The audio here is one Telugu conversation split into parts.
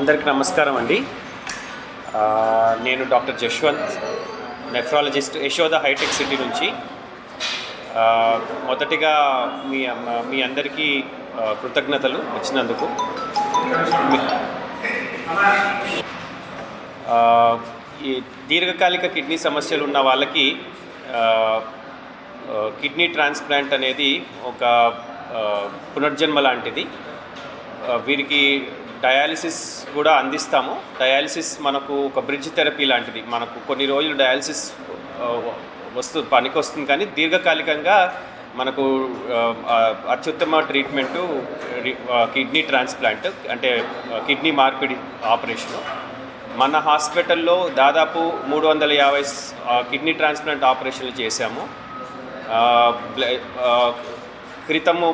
అందరికీ నమస్కారం అండి. నేను doctor Jashwanth, nephrologist, Yashoda hitech city నుంచి. మొదటిగా మీ అందరికీ కృతజ్ఞతలు వచ్చినందుకు. ఈ దీర్ఘకాలిక కిడ్నీ సమస్యలు ఉన్న వాళ్ళకి కిడ్నీ ట్రాన్స్ప్లాంట్ అనేది ఒక పునర్జన్మ లాంటిది. వీరికి డయాలిసిస్ కూడా అందిస్తాము. డయాలిసిస్ మనకు ఒక బ్రిడ్జ్ థెరపీ లాంటిది. మనకు కొన్ని రోజులు డయాలిసిస్ పనికి వస్తుంది, కానీ దీర్ఘకాలికంగా మనకు అత్యుత్తమ ట్రీట్మెంటు కిడ్నీ ట్రాన్స్ప్లాంట్, అంటే కిడ్నీ మార్పిడి ఆపరేషను. మన హాస్పిటల్లో దాదాపు 350 కిడ్నీ ట్రాన్స్ప్లాంట్ ఆపరేషన్లు చేశాము.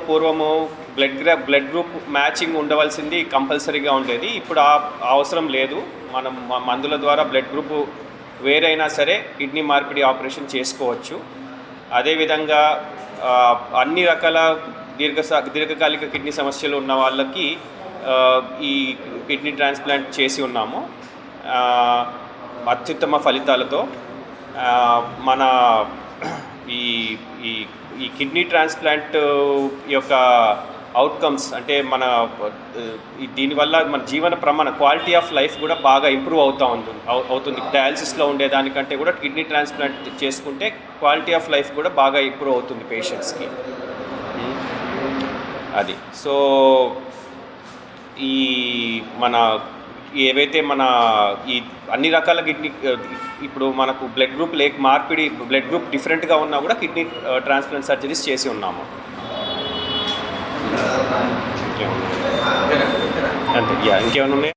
పూర్వము బ్లడ్ గ్రూప్ మ్యాచింగ్ ఉండవలసింది కంపల్సరీగా ఉండేది. ఇప్పుడు ఆ అవసరం లేదు. మనం మందుల ద్వారా బ్లడ్ గ్రూప్ వేరైనా సరే కిడ్నీ మార్పిడి ఆపరేషన్ చేసుకోవచ్చు. అదేవిధంగా అన్ని రకాల దీర్ఘకాలిక కిడ్నీ సమస్యలు ఉన్న వాళ్ళకి ఈ కిడ్నీ ట్రాన్స్ప్లాంట్ చేసి ఉన్నాము అత్యుత్తమ ఫలితాలతో. మన ఈ కిడ్నీ ట్రాన్స్ప్లాంట్ యొక్క అవుట్కమ్స్ అంటే దీనివల్ల మన జీవన ప్రమాణ క్వాలిటీ ఆఫ్ లైఫ్ కూడా బాగా ఇంప్రూవ్ అవుతుంది. డయాలసిస్లో ఉండేదానికంటే కూడా కిడ్నీ ట్రాన్స్ప్లాంట్ చేసుకుంటే క్వాలిటీ ఆఫ్ లైఫ్ కూడా బాగా ఇంప్రూవ్ అవుతుంది పేషెంట్స్కి. అది సో ఏవైతే ఈ అన్ని రకాల కిడ్నీ ఇప్పుడు మనకు బ్లడ్ గ్రూప్ డిఫరెంట్గా ఉన్నా కూడా కిడ్నీ ట్రాన్స్ప్లాంట్ సర్జరీస్ చేసి ఉన్నాము. అంతే. ఇంకేమైనా ఉన్నాయి?